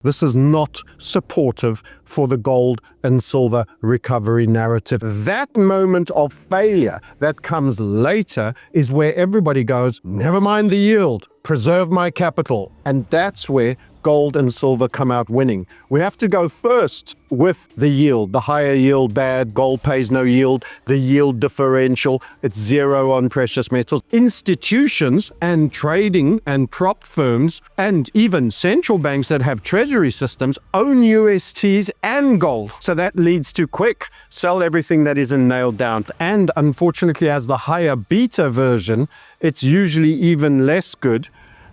This is not supportive for the gold and silver recovery narrative. That moment of failure that comes later is where everybody goes, never mind the yield, preserve my capital. And that's where gold and silver come out winning. We have to go first with the yield, the higher yield bad, gold pays no yield, the yield differential, it's zero on precious metals. Institutions and trading and prop firms and even central banks that have treasury systems own USTs and gold. So that leads to quick sell everything that isn't nailed down. And unfortunately, as the higher beta version, it's usually even less good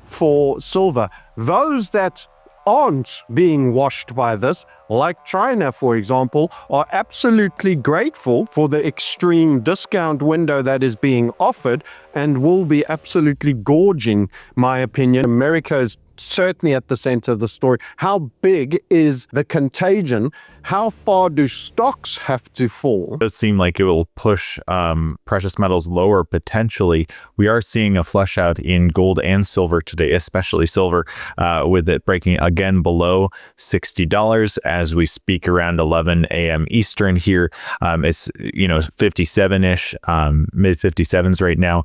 for silver. Those that aren't being washed by this, like China, for example, are absolutely grateful for the extreme discount window that is being offered and will be absolutely gorging, my opinion. America is certainly at the center of the story. How big is the contagion? How far do stocks have to fall? It does seem like it will push precious metals lower potentially. We are seeing a flush out in gold and silver today, especially silver, with it breaking again below $60 as we speak around 11 a.m. Eastern here. It's 57-ish, mid 57s right now.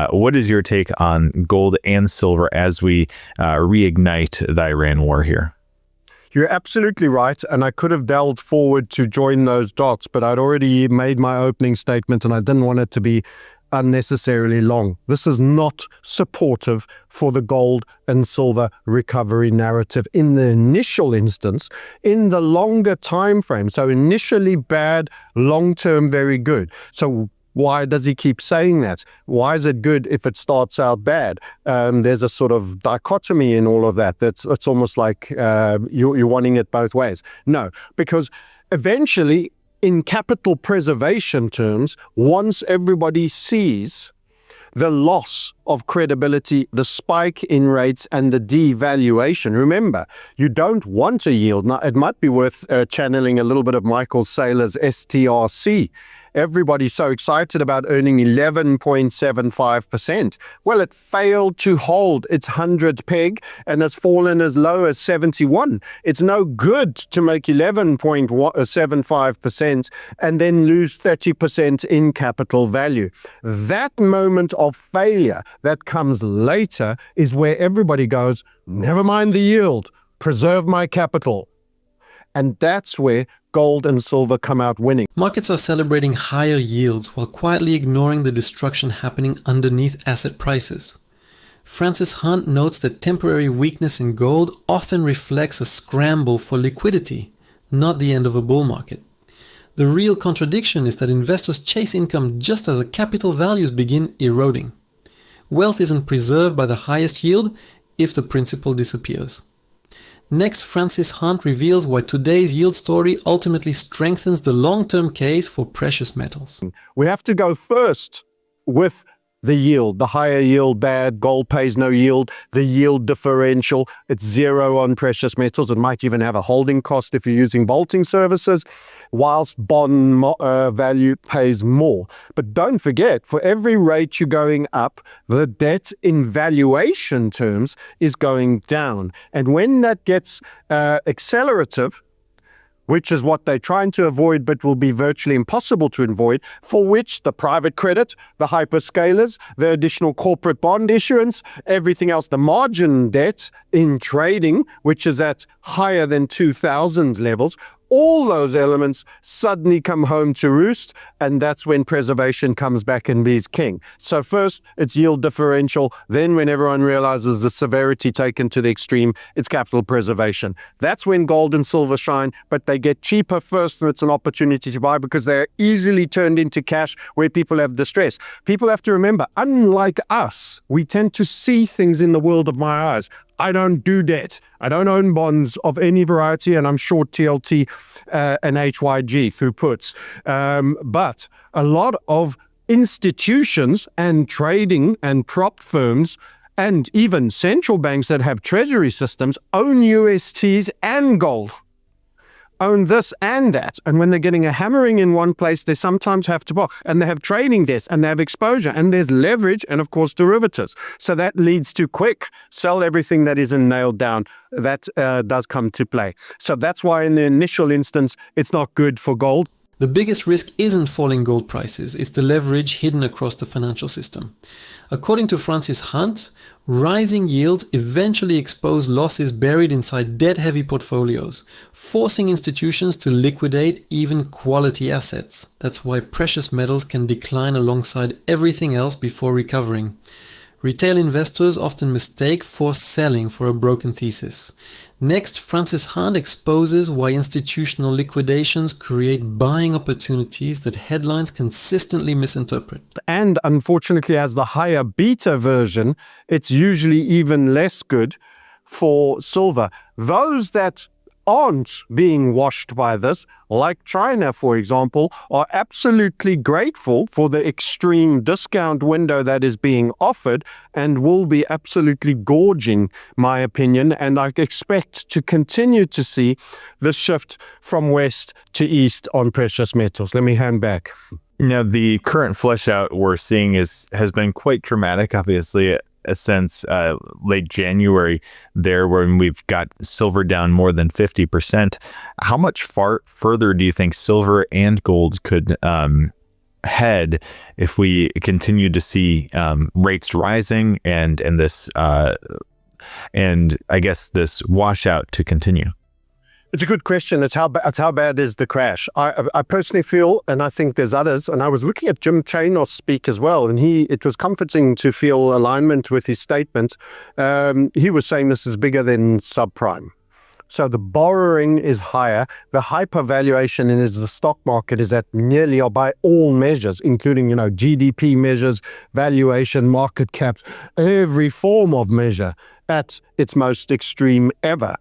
What is your take on gold and silver as we reignite the Iran war here? You're absolutely right, and I could have delved forward to join those dots, but I'd already made my opening statement and I didn't want it to be unnecessarily long. This is not supportive for the gold and silver recovery narrative in the initial instance. In the longer time frame, so initially bad, long-term very good. So why does he keep saying that? Why is it good if it starts out bad? There's a sort of dichotomy in all of that. It's almost like you're wanting it both ways. No, because eventually, in capital preservation terms, once everybody sees the loss of credibility, the spike in rates, and the devaluation. Remember, you don't want a yield. Now, it might be worth channeling a little bit of Michael Saylor's STRC. Everybody's so excited about earning 11.75%. Well, it failed to hold its 100 peg and has fallen as low as 71. It's no good to make 11.75% and then lose 30% in capital value. That moment of failure that comes later is where everybody goes, never mind the yield, preserve my capital. And that's where gold and silver come out winning. Markets are celebrating higher yields while quietly ignoring the destruction happening underneath asset prices. Francis Hunt notes that temporary weakness in gold often reflects a scramble for liquidity, not the end of a bull market. The real contradiction is that investors chase income just as the capital values begin eroding. Wealth isn't preserved by the highest yield if the principal disappears. Next, Francis Hunt reveals why today's yield story ultimately strengthens the long-term case for precious metals. We have to go first with the yield, the higher yield bad, gold pays no yield, the yield differential, it's zero on precious metals. It might even have a holding cost if you're using bolting services, whilst bond value pays more. But don't forget, for every rate you're going up, the debt in valuation terms is going down. And when that gets accelerative, which is what they're trying to avoid but will be virtually impossible to avoid, for which the private credit, the hyperscalers, the additional corporate bond issuance, everything else, the margin debt in trading, which is at higher than 2000 levels, all those elements suddenly come home to roost, and that's when preservation comes back and is king. So first, it's yield differential. Then when everyone realizes the severity taken to the extreme, it's capital preservation. That's when gold and silver shine, but they get cheaper first, and it's an opportunity to buy because they're easily turned into cash where people have distress. People have to remember, unlike us, we tend to see things in the world of my eyes. I don't do debt. I don't own bonds of any variety, and I'm short TLT and HYG through puts. But a lot of institutions and trading and prop firms and even central banks that have treasury systems own USTs and gold. own this and that. And when they're getting a hammering in one place, they sometimes have to buy. And they have trading desks, and they have exposure, and there's leverage, and of course derivatives. So that leads to quick sell everything that isn't nailed down. That does come to play. So that's why in the initial instance, it's not good for gold. The biggest risk isn't falling gold prices, it's the leverage hidden across the financial system. According to Francis Hunt, rising yields eventually expose losses buried inside debt-heavy portfolios, forcing institutions to liquidate even quality assets. That's why precious metals can decline alongside everything else before recovering. Retail investors often mistake forced selling for a broken thesis. Next, Francis Hunt exposes why institutional liquidations create buying opportunities that headlines consistently misinterpret. And unfortunately, as the higher beta version, it's usually even less good for silver. Those that aren't being washed by this, like China, for example, are absolutely grateful for the extreme discount window that is being offered and will be absolutely gorging, my opinion. And I expect to continue to see the shift from west to east on precious metals. Let me hand back. Now, the current flush out we're seeing has been quite dramatic, obviously, since late January there, when we've got silver down more than 50%. How much further do you think silver and gold could head if we continue to see rates rising and this and I guess this washout to continue? It's a good question. It's how bad is the crash? I personally feel, and I think there's others, and I was looking at Jim Chanos speak as well, and it was comforting to feel alignment with his statement. He was saying this is bigger than subprime. So the borrowing is higher. The hypervaluation in the stock market is at nearly, or by all measures, including, GDP measures, valuation, market caps, every form of measure at its most extreme ever.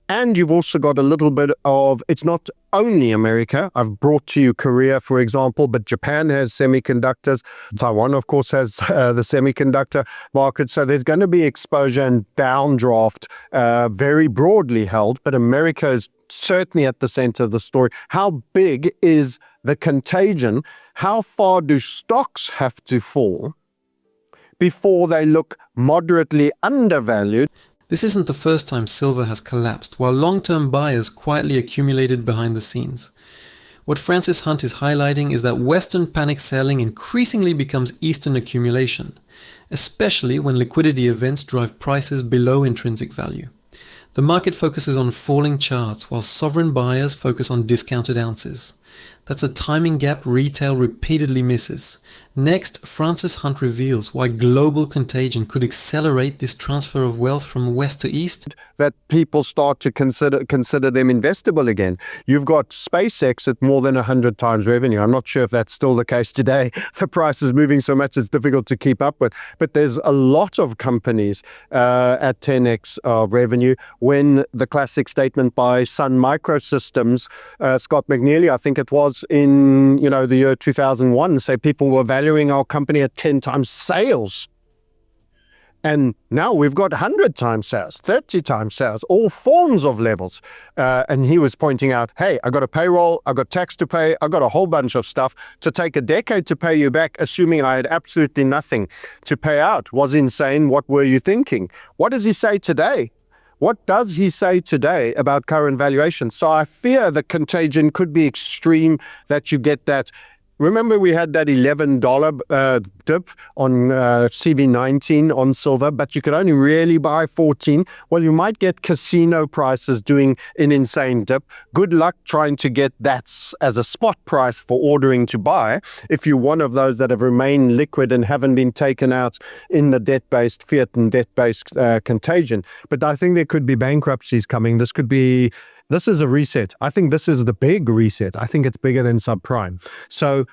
And you've also got a little bit of, it's not only America. I've brought to you Korea, for example, but Japan has semiconductors. Taiwan, of course, has the semiconductor market. So there's going to be exposure and downdraft, very broadly held, but America is certainly at the center of the story. How big is the contagion? How far do stocks have to fall before they look moderately undervalued? This isn't the first time silver has collapsed, while long-term buyers quietly accumulated behind the scenes. What Francis Hunt is highlighting is that Western panic selling increasingly becomes Eastern accumulation, especially when liquidity events drive prices below intrinsic value. The market focuses on falling charts, while sovereign buyers focus on discounted ounces. That's a timing gap retail repeatedly misses. Next, Francis Hunt reveals why global contagion could accelerate this transfer of wealth from west to east. That people start to consider them investable again. You've got SpaceX at more than 100 times revenue. I'm not sure if that's still the case today. The price is moving so much it's difficult to keep up with. But there's a lot of companies at 10x of revenue. When the classic statement by Sun Microsystems, Scott McNeely, I think it was in the year 2001, say people were valuing our company at 10 times sales. And now we've got 100 times sales, 30 times sales, all forms of levels. And he was pointing out, hey, I got a payroll, I got tax to pay, I got a whole bunch of stuff. To take a decade to pay you back, assuming I had absolutely nothing to pay out, was insane. What were you thinking? What does he say today? What does he say today about current valuation? So I fear the contagion could be extreme, that you get that. Remember, we had that $11 dip on CV19 on silver, but you could only really buy 14. Well, you might get casino prices doing an insane dip. Good luck trying to get that as a spot price for ordering to buy if you're one of those that have remained liquid and haven't been taken out in the debt-based fiat and debt-based contagion. But I think there could be bankruptcies coming. This is a reset. I think this is the big reset. I think it's bigger than subprime. So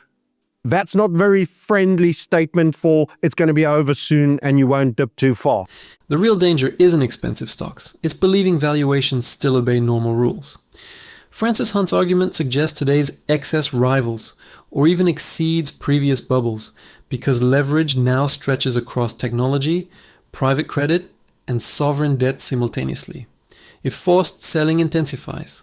that's not very friendly statement for it's going to be over soon and you won't dip too far. The real danger isn't expensive stocks. It's believing valuations still obey normal rules. Francis Hunt's argument suggests today's excess rivals or even exceeds previous bubbles because leverage now stretches across technology, private credit, and sovereign debt simultaneously. If forced selling intensifies,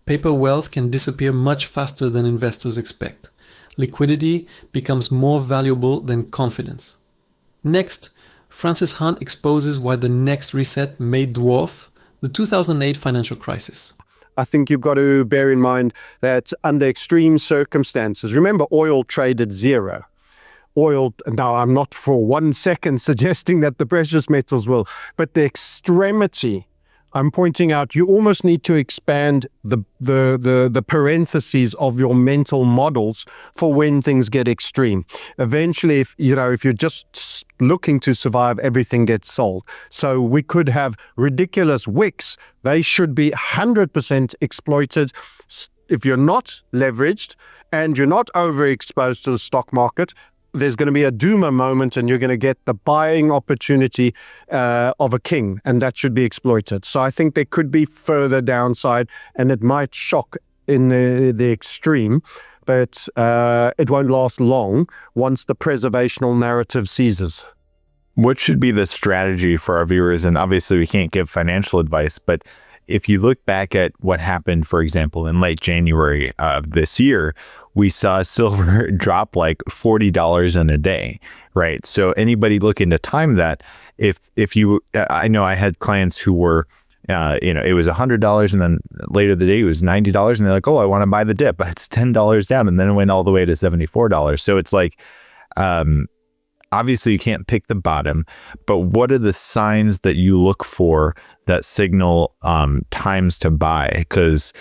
paper wealth can disappear much faster than investors expect. Liquidity becomes more valuable than confidence. Next, Francis Hunt exposes why the next reset may dwarf the 2008 financial crisis. I think you've got to bear in mind that under extreme circumstances, remember oil traded zero. Oil, now I'm not for 1 second suggesting that the precious metals will, but the extremity, I'm pointing out, you almost need to expand the parentheses of your mental models for when things get extreme. Eventually, if you're just looking to survive, everything gets sold. So we could have ridiculous wicks. They should be 100% exploited. If you're not leveraged and you're not overexposed to the stock market, there's going to be a doomer moment and you're going to get the buying opportunity of a king, and that should be exploited. So I think there could be further downside, and it might shock in the extreme, but it won't last long once the preservational narrative ceases. What should be the strategy for our viewers? And obviously we can't give financial advice, but if you look back at what happened, for example, in late January of this year, we saw silver drop like $40 in a day, right? So anybody looking to time that, if you, I know I had clients who were, it was $100 and then later the day it was $90 and they're like, oh, I want to buy the dip. It's $10 down, and then it went all the way to $74. So it's like, obviously you can't pick the bottom, but what are the signs that you look for that signal times to buy? Because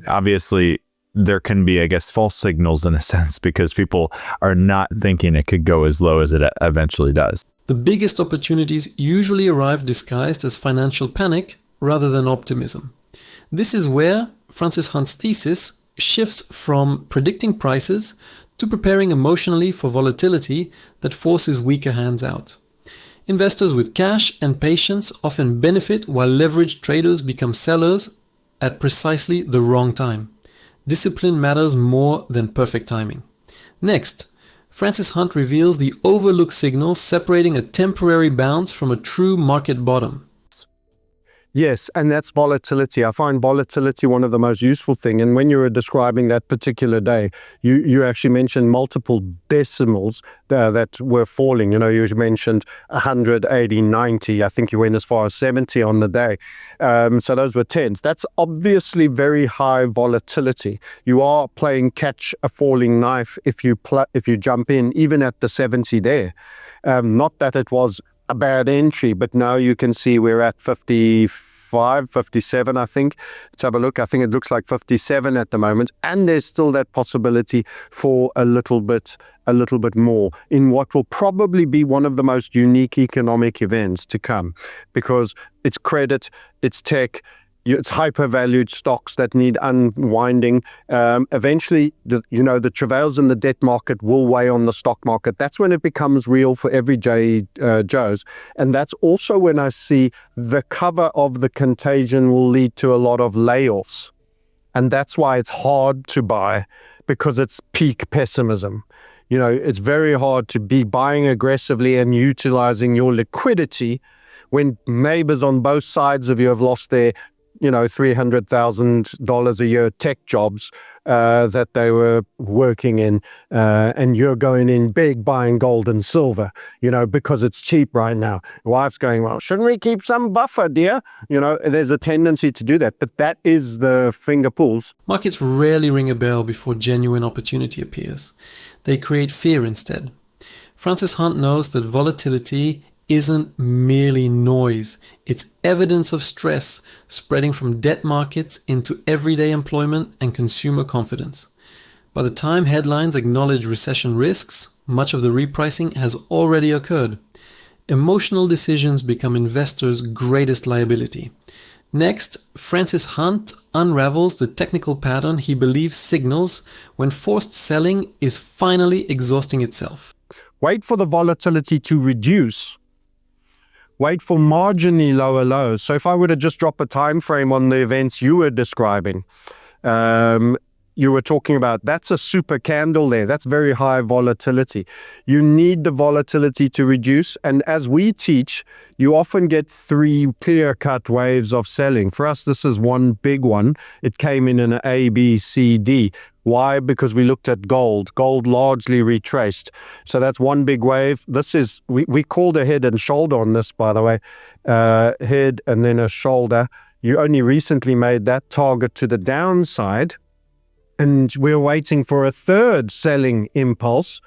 obviously there can be, I guess, false signals in a sense, because people are not thinking it could go as low as it eventually does. The biggest opportunities usually arrive disguised as financial panic rather than optimism. This is where Francis Hunt's thesis shifts from predicting prices to preparing emotionally for volatility that forces weaker hands out. Investors with cash and patience often benefit while leveraged traders become sellers at precisely the wrong time. Discipline matters more than perfect timing. Next, Francis Hunt reveals the overlooked signal separating a temporary bounce from a true market bottom. Yes, and that's volatility. I find volatility one of the most useful things. And when you were describing that particular day, you actually mentioned multiple decimals that were falling. You mentioned 100, 80, 90. I think you went as far as 70 on the day. So those were tens. That's obviously very high volatility. You are playing catch a falling knife if you jump in, even at the 70 there. Not that it was a bad entry, but now you can see we're at 55, 57, I think. Let's have a look. I think it looks like 57 at the moment, and there's still that possibility for a little bit more in what will probably be one of the most unique economic events to come, because it's credit, it's tech, it's hyper-valued stocks that need unwinding. Eventually, the travails in the debt market will weigh on the stock market. That's when it becomes real for everyday Joes. And that's also when I see the cover of the contagion will lead to a lot of layoffs. And that's why it's hard to buy, because it's peak pessimism. It's very hard to be buying aggressively and utilizing your liquidity when neighbors on both sides of you have lost their $300,000 a year tech jobs that they were working in, and you're going in big buying gold and silver, because it's cheap right now. Wife's going, well, shouldn't we keep some buffer, dear? There's a tendency to do that, but that is the finger pulls. Markets rarely ring a bell before genuine opportunity appears. They create fear instead. Francis Hunt knows that volatility isn't merely noise. It's evidence of stress spreading from debt markets into everyday employment and consumer confidence. By the time headlines acknowledge recession risks, much of the repricing has already occurred. Emotional decisions become investors' greatest liability. Next, Francis Hunt unravels the technical pattern he believes signals when forced selling is finally exhausting itself. Wait for the volatility to reduce. Wait for marginally lower lows. So if I were to just drop a time frame on the events you were describing, you were talking about, that's a super candle there. That's very high volatility. You need the volatility to reduce. And as we teach, you often get 3 clear-cut waves of selling. For us, this is one big one. It came in an A, B, C, D. Why? Because we looked at gold. Gold largely retraced. So that's one big wave. This is, we called a head and shoulder on this, by the way. Head and then a shoulder. You only recently made that target to the downside. And we're waiting for a third selling impulse.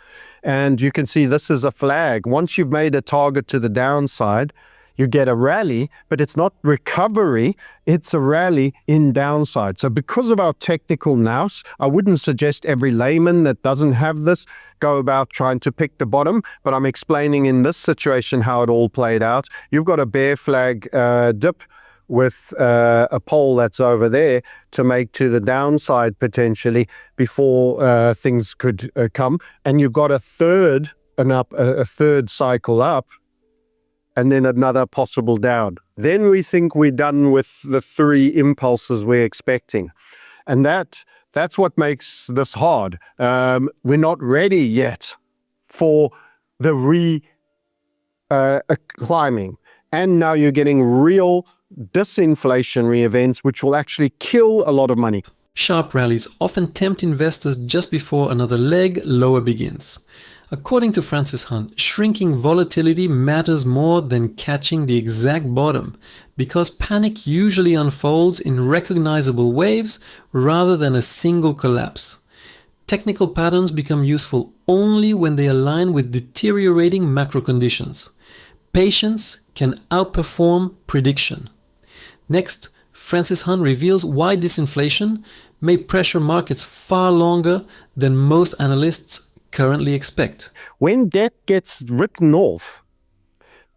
And you can see this is a flag. Once you've made a target to the downside, you get a rally, but it's not recovery, it's a rally in downside. So because of our technical nous, I wouldn't suggest every layman that doesn't have this go about trying to pick the bottom, but I'm explaining in this situation how it all played out. You've got a bear flag dip with a pole that's over there to make to the downside potentially before things could come. And you've got a third cycle up, and then another possible down. Then we think we're done with the 3 impulses we're expecting. And that's what makes this hard. We're not ready yet for the climbing. And now you're getting real disinflationary events, which will actually kill a lot of money. Sharp rallies often tempt investors just before another leg lower begins. According to Francis Hunt, shrinking volatility matters more than catching the exact bottom because panic usually unfolds in recognizable waves rather than a single collapse. Technical patterns become useful only when they align with deteriorating macro conditions. Patience can outperform prediction. Next, Francis Hunt reveals why disinflation may pressure markets far longer than most analysts currently expect. When debt gets written off,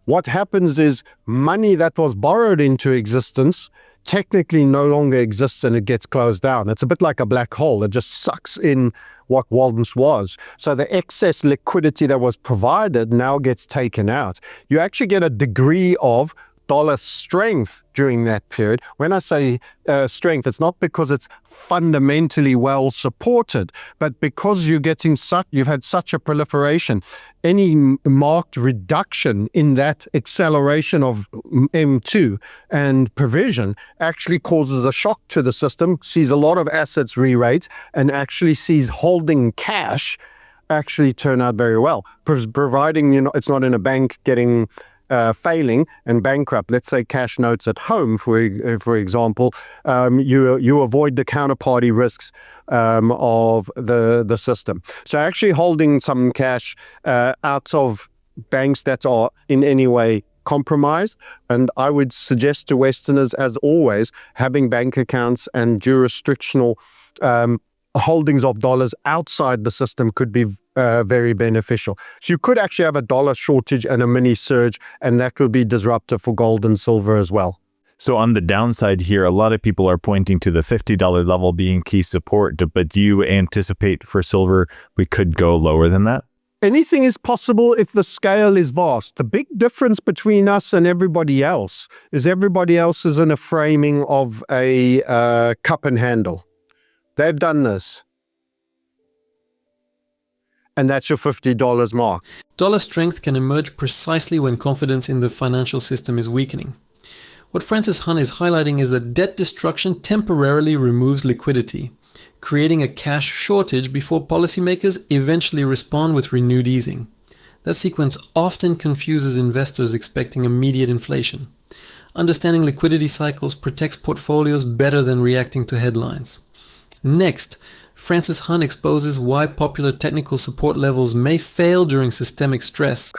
what happens is money that was borrowed into existence technically no longer exists and it gets closed down. It's a bit like a black hole. It just sucks in what once was. So the excess liquidity that was provided now gets taken out. You actually get a degree of dollar strength during that period. When I say strength, it's not because it's fundamentally well supported, but because you've had such a proliferation. Any marked reduction in that acceleration of M2 and provision actually causes a shock to the system, sees a lot of assets re-rate, and actually sees holding cash actually turn out very well, providing it's not in a bank getting failing and bankrupt. Let's say cash notes at home, for example, you avoid the counterparty risks of the system. So actually holding some cash out of banks that are in any way compromised, and I would suggest to Westerners, as always, having bank accounts and jurisdictional holdings of dollars outside the system could be very beneficial. So you could actually have a dollar shortage and a mini surge, and that could be disruptive for gold and silver as well. So on the downside here, a lot of people are pointing to the $50 level being key support, but do you anticipate for silver we could go lower than that? Anything is possible if the scale is vast. The big difference between us and everybody else is everybody else is in a framing of a cup and handle. They've done this. And that's your $50 mark. Dollar strength can emerge precisely when confidence in the financial system is weakening. What Francis Hunt is highlighting is that debt destruction temporarily removes liquidity, creating a cash shortage before policymakers eventually respond with renewed easing. That sequence often confuses investors expecting immediate inflation. Understanding liquidity cycles protects portfolios better than reacting to headlines. Next, Francis Hunt exposes why popular technical support levels may fail during systemic stress.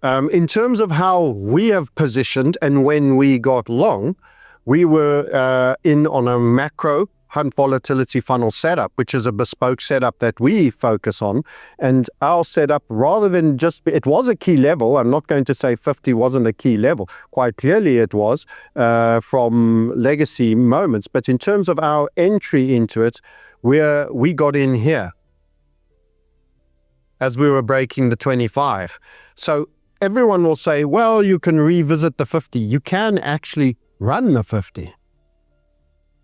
In terms of how we have positioned and when we got long, we were in on a macro Hunt volatility funnel setup, which is a bespoke setup that we focus on. And our setup, rather than it was a key level. I'm not going to say 50 wasn't a key level. Quite clearly it was from legacy moments. But in terms of our entry into it, we got in here as we were breaking the 25. So everyone will say, well, you can revisit the 50. You can actually run the 50.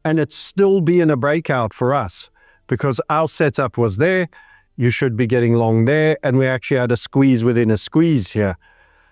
And it's still be in a breakout for us. because our setup was there. You should be getting long there, and we actually had a squeeze within a squeeze here.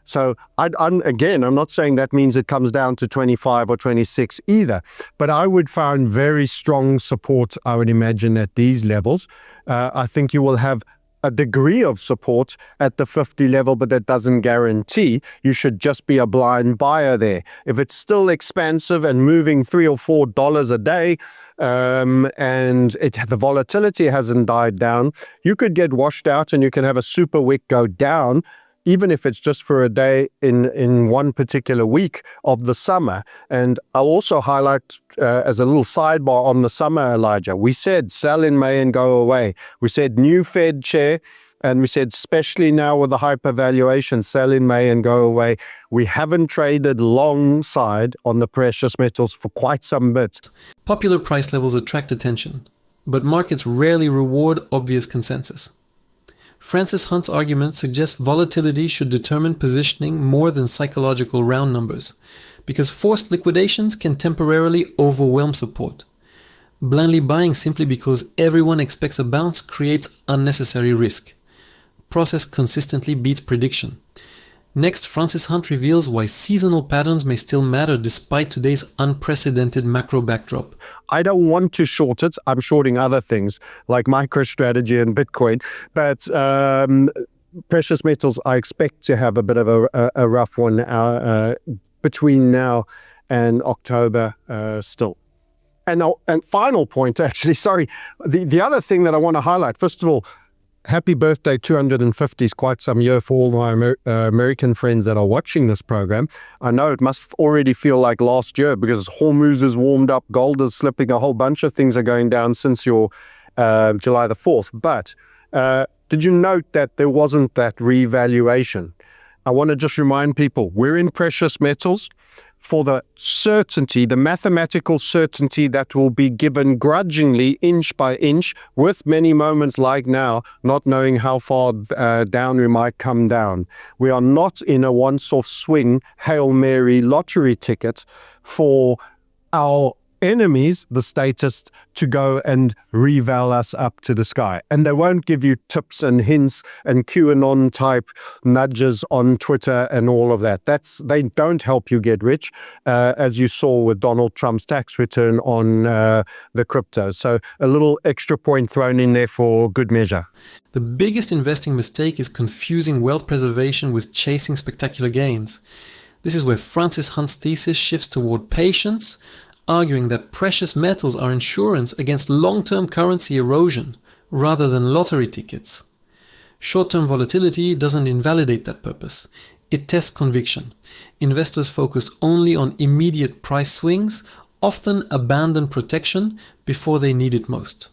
So I'm not saying that means it comes down to 25 or 26 either, but I would find very strong support, I would imagine, at these levels. I think you will have a degree of support at the 50 level, but that doesn't guarantee. You should just be a blind buyer there. If it's still expansive and moving $3 or $4 a day, and the volatility hasn't died down, you could get washed out and you can have a super wick go down, even if it's just for a day in one particular week of the summer. And I'll also highlight as a little sidebar on the summer, Elijah, we said sell in May and go away. We said new Fed chair, and we said especially now with the hypervaluation, sell in May and go away. We haven't traded long side on the precious metals for quite some bit. Popular price levels attract attention, but markets rarely reward obvious consensus. Francis Hunt's argument suggests volatility should determine positioning more than psychological round numbers, because forced liquidations can temporarily overwhelm support. Blindly buying simply because everyone expects a bounce creates unnecessary risk. Process consistently beats prediction. Next, Francis Hunt reveals why seasonal patterns may still matter despite today's unprecedented macro backdrop. I don't want to short it. I'm shorting other things like MicroStrategy and Bitcoin, but precious metals, I expect to have a bit of a rough one between now and October still. And final point, actually, sorry, the other thing that I want to highlight, first of all, happy birthday 250 is quite some year for all my American friends that are watching this program. I know it must already feel like last year because Hormuz is warmed up, gold is slipping, a whole bunch of things are going down since your July the 4th. But did you note that there wasn't that revaluation? I want to just remind people, we're in precious metals for the certainty, the mathematical certainty that will be given grudgingly, inch by inch, with many moments like now, not knowing how far down we might come down. We are not in a once-off swing, Hail Mary lottery ticket for our enemies, the statists, to go and reval us up to the sky. And they won't give you tips and hints and QAnon type nudges on Twitter and all of that. They don't help you get rich, as you saw with Donald Trump's tax return on the crypto. So a little extra point thrown in there for good measure. The biggest investing mistake is confusing wealth preservation with chasing spectacular gains. This is where Francis Hunt's thesis shifts toward patience, arguing that precious metals are insurance against long-term currency erosion rather than lottery tickets. Short-term volatility doesn't invalidate that purpose. It tests conviction. Investors focused only on immediate price swings often abandon protection before they need it most.